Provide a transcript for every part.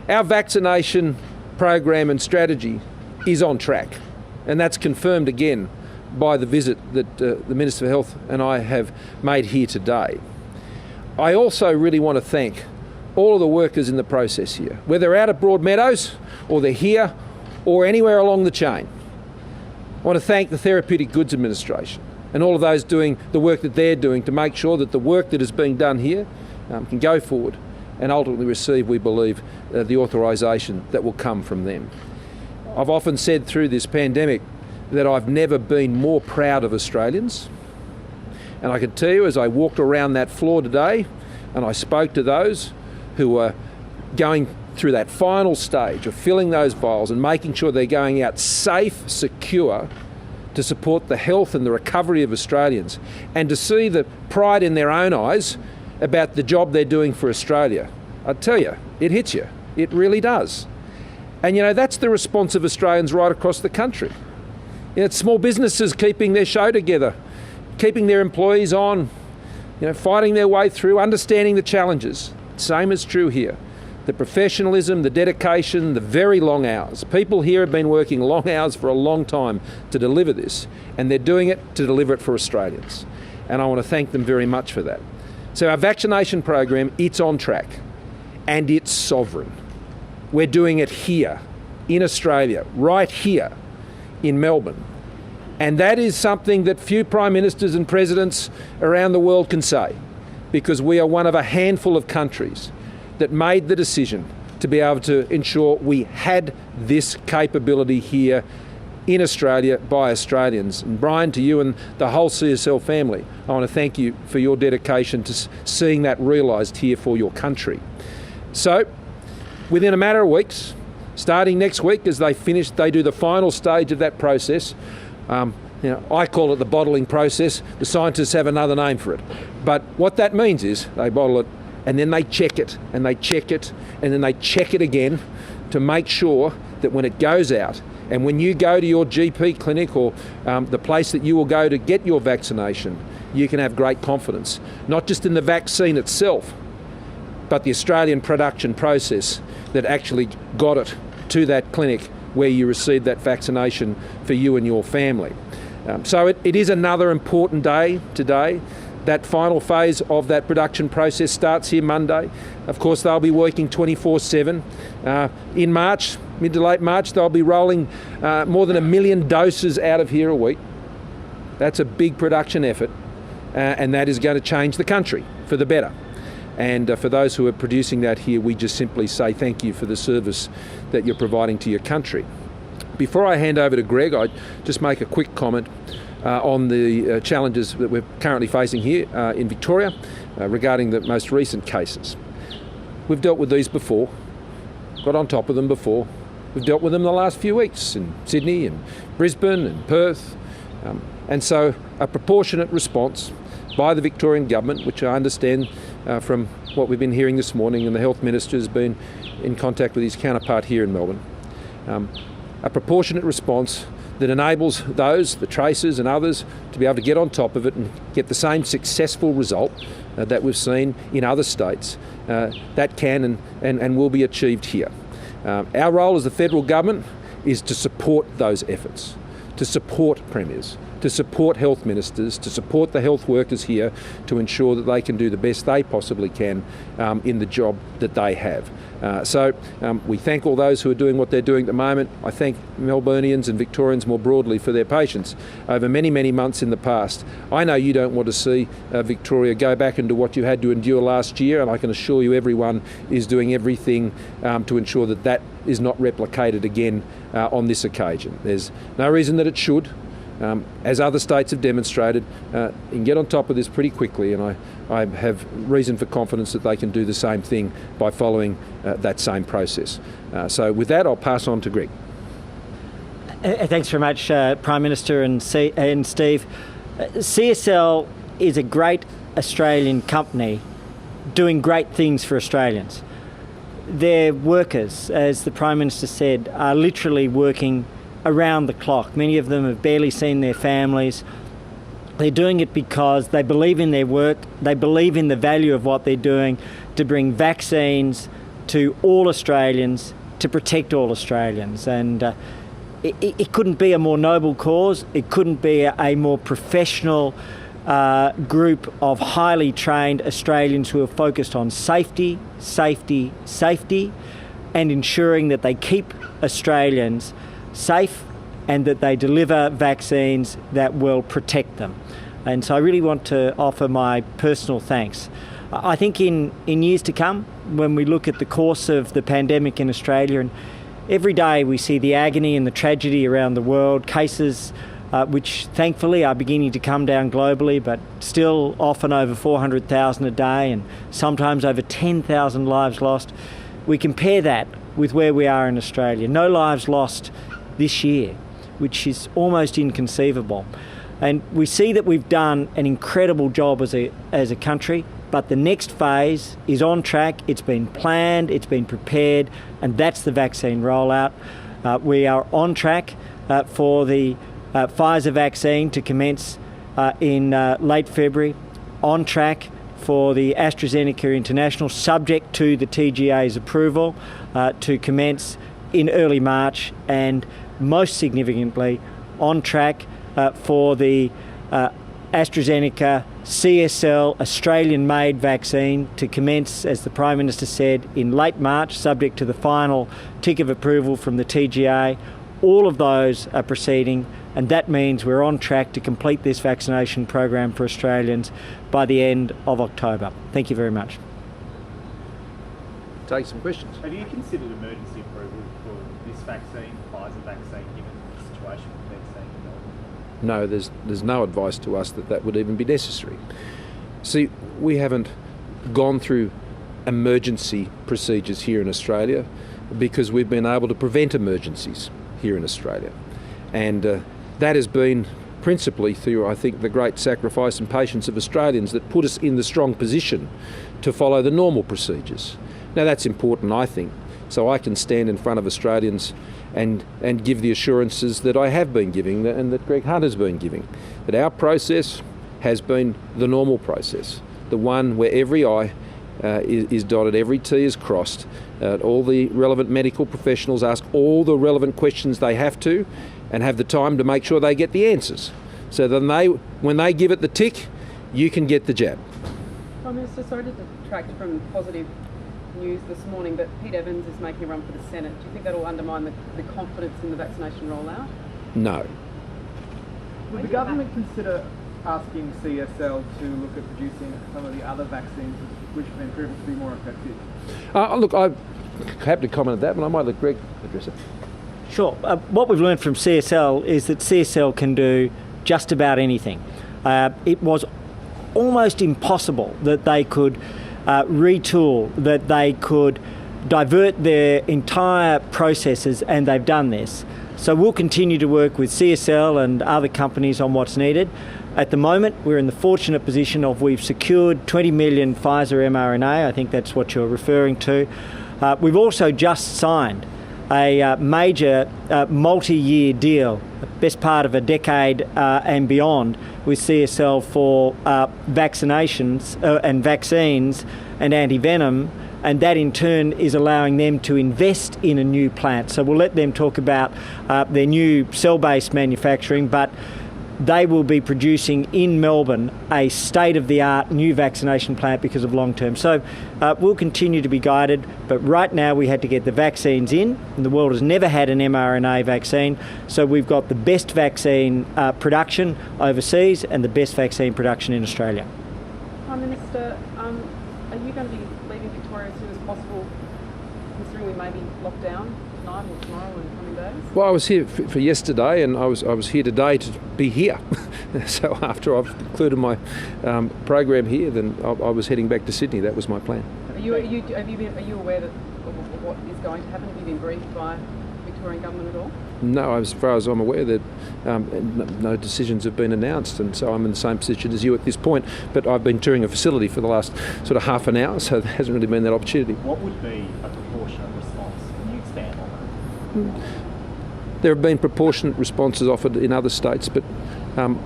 Our vaccination program and strategy is on track, and that's confirmed again by the visit that the Minister for Health and I have made here today. I also really want to thank all of the workers in the process here, whether they're out at Broadmeadows or they're here or anywhere along the chain. I want to thank the Therapeutic Goods Administration and all of those doing the work that they're doing to make sure that the work that is being done here can go forward and ultimately receive, we believe, the authorisation that will come from them. I've often said through this pandemic that I've never been more proud of Australians. And I can tell you, as I walked around that floor today and I spoke to those who were going through that final stage of filling those vials and making sure they're going out safe, secure, to support the health and the recovery of Australians, and to see the pride in their own eyes about the job they're doing for Australia. I tell you, it hits you. It really does. And that's the response of Australians right across the country. It's small businesses keeping their show together, keeping their employees on, fighting their way through, understanding the challenges. Same is true here. The professionalism, the dedication, the very long hours. People here have been working long hours for a long time to deliver this, and they're doing it to deliver it for Australians. And I want to thank them very much for that. So our vaccination program, it's on track, and it's sovereign. We're doing it here, in Australia, right here in Melbourne. And that is something that few prime ministers and presidents around the world can say, because we are one of a handful of countries that made the decision to be able to ensure we had this capability here in Australia by Australians. And Brian, to you and the whole CSL family, I want to thank you for your dedication to seeing that realised here for your country. So, within a matter of weeks, starting next week as they do the final stage of that process. I call it the bottling process. The scientists have another name for it. But what that means is they bottle it and then they check it and they check it and then they check it again to make sure that when it goes out and when you go to your GP clinic or the place that you will go to get your vaccination, you can have great confidence, not just in the vaccine itself, but the Australian production process that actually got it to that clinic where you received that vaccination for you and your family. So it is another important day today. That final phase of that production process starts here Monday. Of course, they'll be working 24/7. In March, mid to late March, they'll be rolling more than 1 million doses out of here a week. That's a big production effort, and that is going to change the country for the better. And for those who are producing that here, we just simply say thank you for the service that you're providing to your country. Before I hand over to Greg, I'd just make a quick comment on the challenges that we're currently facing here in Victoria regarding the most recent cases. We've dealt with these before, got on top of them before. We've dealt with them the last few weeks in Sydney and Brisbane and Perth. And so a proportionate response by the Victorian government, which I understand from what we've been hearing this morning, and the Health Minister has been in contact with his counterpart here in Melbourne, a proportionate response that enables those, the tracers and others, to be able to get on top of it and get the same successful result that we've seen in other states, that can and will be achieved here. Our role as the federal government is to support those efforts, to support premiers, to support health ministers, to support the health workers here to ensure that they can do the best they possibly can in the job that they have. So we thank all those who are doing what they're doing at the moment. I thank Melburnians and Victorians more broadly for their patience over many, many months in the past. I know you don't want to see Victoria go back into what you had to endure last year, and I can assure you everyone is doing everything to ensure that that is not replicated again on this occasion. There's no reason that it should. As other states have demonstrated, you can get on top of this pretty quickly, and I have reason for confidence that they can do the same thing by following that same process. So with that, I'll pass on to Greg. Thanks very much, Prime Minister and Steve. CSL is a great Australian company doing great things for Australians. Their workers, as the Prime Minister said, are literally working around the clock. Many of them have barely seen their families. They're doing it because they believe in their work, they believe in the value of what they're doing to bring vaccines to all Australians to protect all Australians. And it couldn't be a more noble cause. It couldn't be a more professional group of highly trained Australians who are focused on safety, safety, safety, and ensuring that they keep Australians safe and that they deliver vaccines that will protect them. And so I really want to offer my personal thanks. I think in years to come, when we look at the course of the pandemic in Australia, and every day we see the agony and the tragedy around the world, cases which thankfully are beginning to come down globally, but still often over 400,000 a day and sometimes over 10,000 lives lost. We compare that with where we are in Australia. No lives lost this year, which is almost inconceivable. And we see that we've done an incredible job as a country, but the next phase is on track. It's been planned, it's been prepared, and that's the vaccine rollout. We are on track for the Pfizer vaccine to commence in late February, on track for the AstraZeneca International, subject to the TGA's approval, to commence in early March, and most significantly on track for the AstraZeneca CSL Australian-made vaccine to commence, as the Prime Minister said, in late March, subject to the final tick of approval from the TGA. All of those are proceeding, and that means we're on track to complete this vaccination program for Australians by the end of October. Thank you very much. Take some questions. Have you considered emergency approval for this vaccine, Pfizer vaccine, given the situation we've been seeing in Melbourne? No, there's no advice to us that would even be necessary. See, we haven't gone through emergency procedures here in Australia because we've been able to prevent emergencies here in Australia. And that has been principally through, I think, the great sacrifice and patience of Australians that put us in the strong position to follow the normal procedures. Now that's important, I think, so I can stand in front of Australians and give the assurances that I have been giving and that Greg Hunt has been giving, that our process has been the normal process, the one where every I is dotted, every T is crossed, all the relevant medical professionals ask all the relevant questions they have to and have the time to make sure they get the answers. So then when they give it the tick, you can get the jab. Prime Minister, sorry to detract from positive news this morning, but Pete Evans is making a run for the Senate. Do you think that will undermine the confidence in the vaccination rollout? No. Would the government consider asking CSL to look at producing some of the other vaccines which have been proven to be more effective? Look, I'm happy to comment on that, but I might let Greg address it. Sure. What we've learned from CSL is that CSL can do just about anything. It was almost impossible that they could retool, that they could divert their entire processes, and they've done this. So we'll continue to work with CSL and other companies on what's needed. At the moment, we're in the fortunate position of we've secured 20 million Pfizer mRNA. I think that's what you're referring to. We've also just signed a major multi-year deal, best part of a decade and beyond, with CSL for vaccinations and vaccines and anti-venom, and that in turn is allowing them to invest in a new plant. So we'll let them talk about their new cell-based manufacturing, but they will be producing in Melbourne a state-of-the-art new vaccination plant because of long-term. So we'll continue to be guided, but right now we had to get the vaccines in, and the world has never had an mRNA vaccine, so we've got the best vaccine production overseas and the best vaccine production in Australia. Prime Minister, are you going to be leaving Victoria as soon as possible, considering we may be locked down tonight or tomorrow and coming days? Well, I was here for yesterday, and I was here today to be here. So after I've concluded my program here, then I was heading back to Sydney. That was my plan. Are you aware of what is going to happen? Have you been briefed by Victorian government at all? No, as far as I'm aware, that no decisions have been announced, and so I'm in the same position as you at this point. But I've been touring a facility for the last sort of half an hour, so there hasn't really been that opportunity. What would be a proportionate response? Can you expand on that? There have been proportionate responses offered in other states, but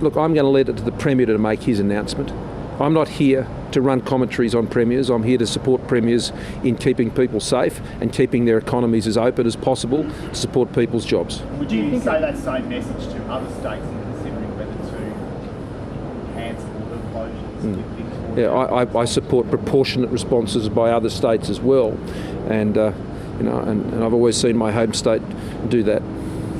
look, I'm going to leave it to the Premier to make his announcement. I'm not here to run commentaries on premiers. I'm here to support premiers in keeping people safe and keeping their economies as open as possible to support people's jobs. Would you say that same message to other states in considering whether to enhance border closures? Yeah, I support proportionate responses by other states as well, and and I've always seen my home state do that.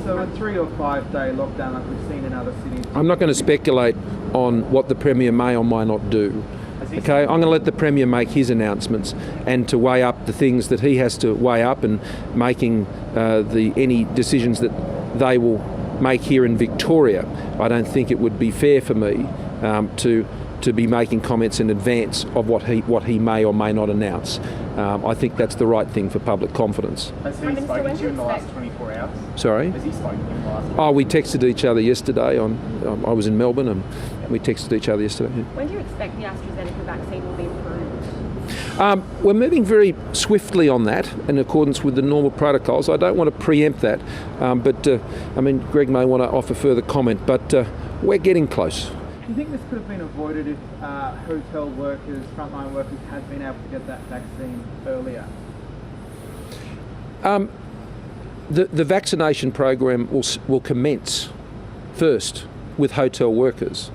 So a 3 or 5 day lockdown like we've seen in other cities? I'm not going to speculate on what the Premier may or may not do. Okay, I'm going to let the Premier make his announcements and to weigh up the things that he has to weigh up and making any decisions that they will make here in Victoria. I don't think it would be fair for me to be making comments in advance of what he may or may not announce. I think that's the right thing for public confidence. Has he spoken to you in the last 24 hours? Sorry? Has he spoken to you in the last? Oh, we texted each other yesterday. I was in Melbourne and we texted each other yesterday. Yeah. When do you expect the AstraZeneca vaccine will be approved? We're moving very swiftly on that in accordance with the normal protocols. I don't want to preempt that, but Greg may want to offer further comment, but we're getting close. Do you think this could have been avoided if hotel workers, frontline workers, had been able to get that vaccine earlier? The vaccination program will commence first with hotel workers,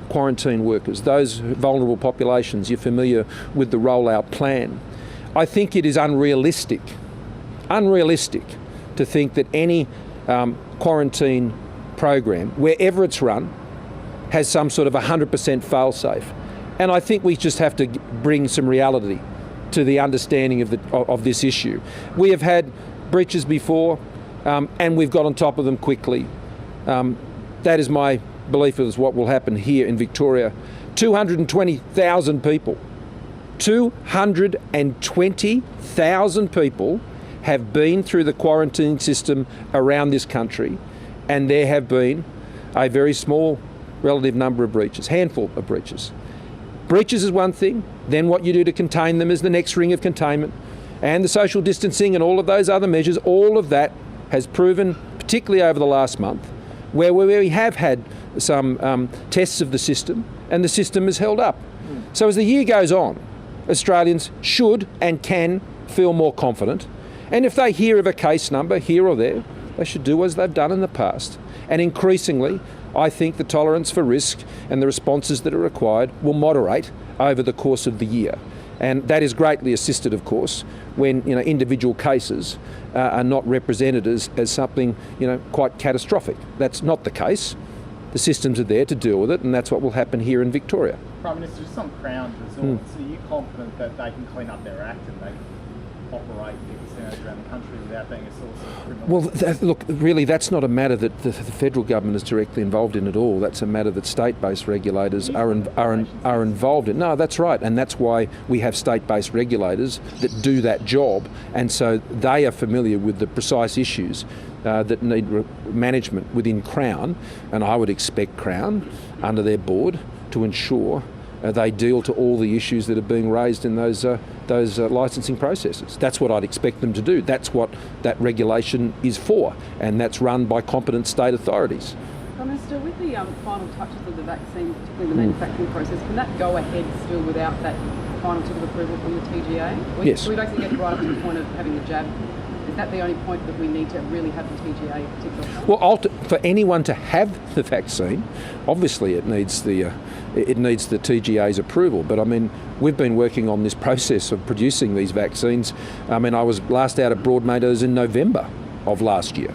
quarantine workers, those vulnerable populations. You're familiar with the rollout plan. I think it is unrealistic to think that any quarantine program, wherever it's run, has some sort of 100% fail-safe. And I think we just have to bring some reality to the understanding of this issue. We have had breaches before, and we've got on top of them quickly. That is my belief is what will happen here in Victoria. 220,000 people. 220,000 people have been through the quarantine system around this country, and there have been a very small relative number of breaches, handful of breaches. Breaches is one thing, then what you do to contain them is the next ring of containment, and the social distancing and all of those other measures. All of that has proven, particularly over the last month, where we have had some tests of the system, and the system has held up. So as the year goes on, Australians should and can feel more confident, and if they hear of a case number here or there, they should do as they've done in the past. And increasingly, I think the tolerance for risk and the responses that are required will moderate over the course of the year. And that is greatly assisted, of course, when individual cases are not represented as something quite catastrophic. That's not the case. The systems are there to deal with it, and that's what will happen here in Victoria. Prime Minister, just on Crown resorts, are you confident that they can clean up their act and they can operate their casinos around the country without being a source of criminal? Well, look, really, that's not a matter that the federal government is directly involved in at all. That's a matter that state-based regulators are involved in. No, that's right, and that's why we have state-based regulators that do that job, and so they are familiar with the precise issues that need management within Crown, and I would expect Crown, under their board, to ensure they deal to all the issues that are being raised in those licensing processes. That's what I'd expect them to do. That's what that regulation is for, and that's run by competent state authorities. Prime Minister, with the final touches of the vaccine, particularly the manufacturing process, can that go ahead still without that final tip of approval from the TGA? Yes. We basically get right up to the point of having the jab. Is that the only point that we need to really have the TGA ticked off? Well, for anyone to have the vaccine, obviously it needs the TGA's approval. But I mean, we've been working on this process of producing these vaccines. I mean, I was last out at Broadmeadows in November of last year.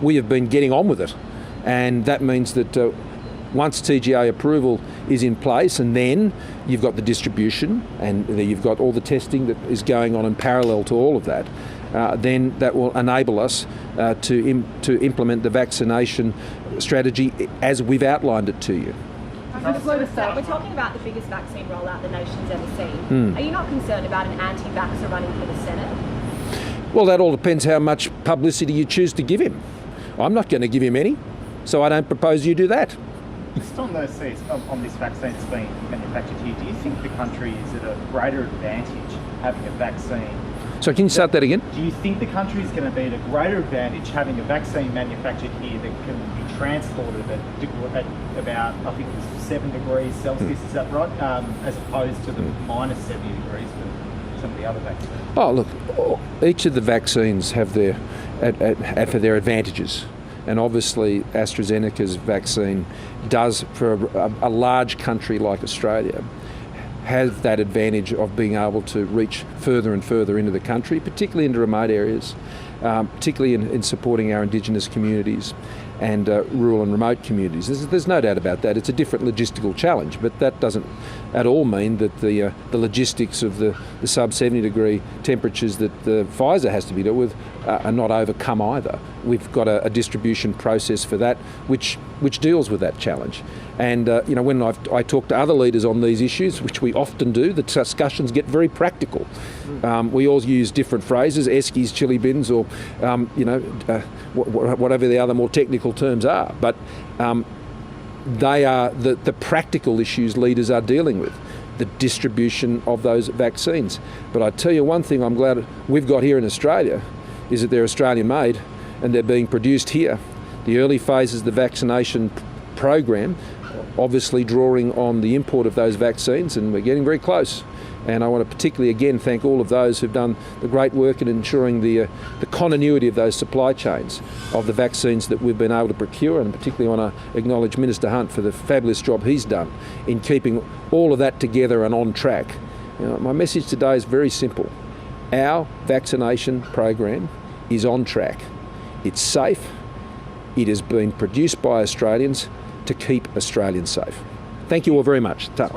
We have been getting on with it, and that means that once TGA approval is in place, and then you've got the distribution and you've got all the testing that is going on in parallel to all of that, then that will enable us to implement the vaccination strategy as we've outlined it to you. We're talking about the biggest vaccine rollout the nation's ever seen. Are you not concerned about an anti-vaxxer running for the Senate? Well, that all depends how much publicity you choose to give him. I'm not going to give him any, so I don't propose you do that. Just on those seats, on this vaccine that's being manufactured here, do you think the country is at a greater advantage having a vaccine So can you start that again? Do you think the country is going to be at a greater advantage having a vaccine manufactured here that can be transported at about, I think it was 7 degrees Celsius, is that right? As opposed to the minus 70 degrees for some of the other vaccines? Oh, look, each of the vaccines have their advantages. And obviously AstraZeneca's vaccine does, for a large country like Australia, have that advantage of being able to reach further and further into the country, particularly into remote areas, particularly in supporting our Indigenous communities and rural and remote communities. There's no doubt about that. It's a different logistical challenge, but that doesn't at all mean that the logistics of the sub 70 degree temperatures that the Pfizer has to be dealt with are not overcome either. We've got a distribution process for that which deals with that challenge. And when I talk to other leaders on these issues, which we often do, the discussions get very practical. We all use different phrases, eskies, chili bins, or whatever the other more technical terms are. But they are the practical issues leaders are dealing with, the distribution of those vaccines. But I tell you one thing I'm glad we've got here in Australia is that they're Australian made and they're being produced here. The early phases of the vaccination program obviously drawing on the import of those vaccines, and we're getting very close. And I want to particularly again thank all of those who've done the great work in ensuring the continuity of those supply chains of the vaccines that we've been able to procure, and particularly want to acknowledge Minister Hunt for the fabulous job he's done in keeping all of that together and on track. My message today is very simple. Our vaccination program is on track. It's safe. It has been produced by Australians to keep Australians safe. Thank you all very much. Ta.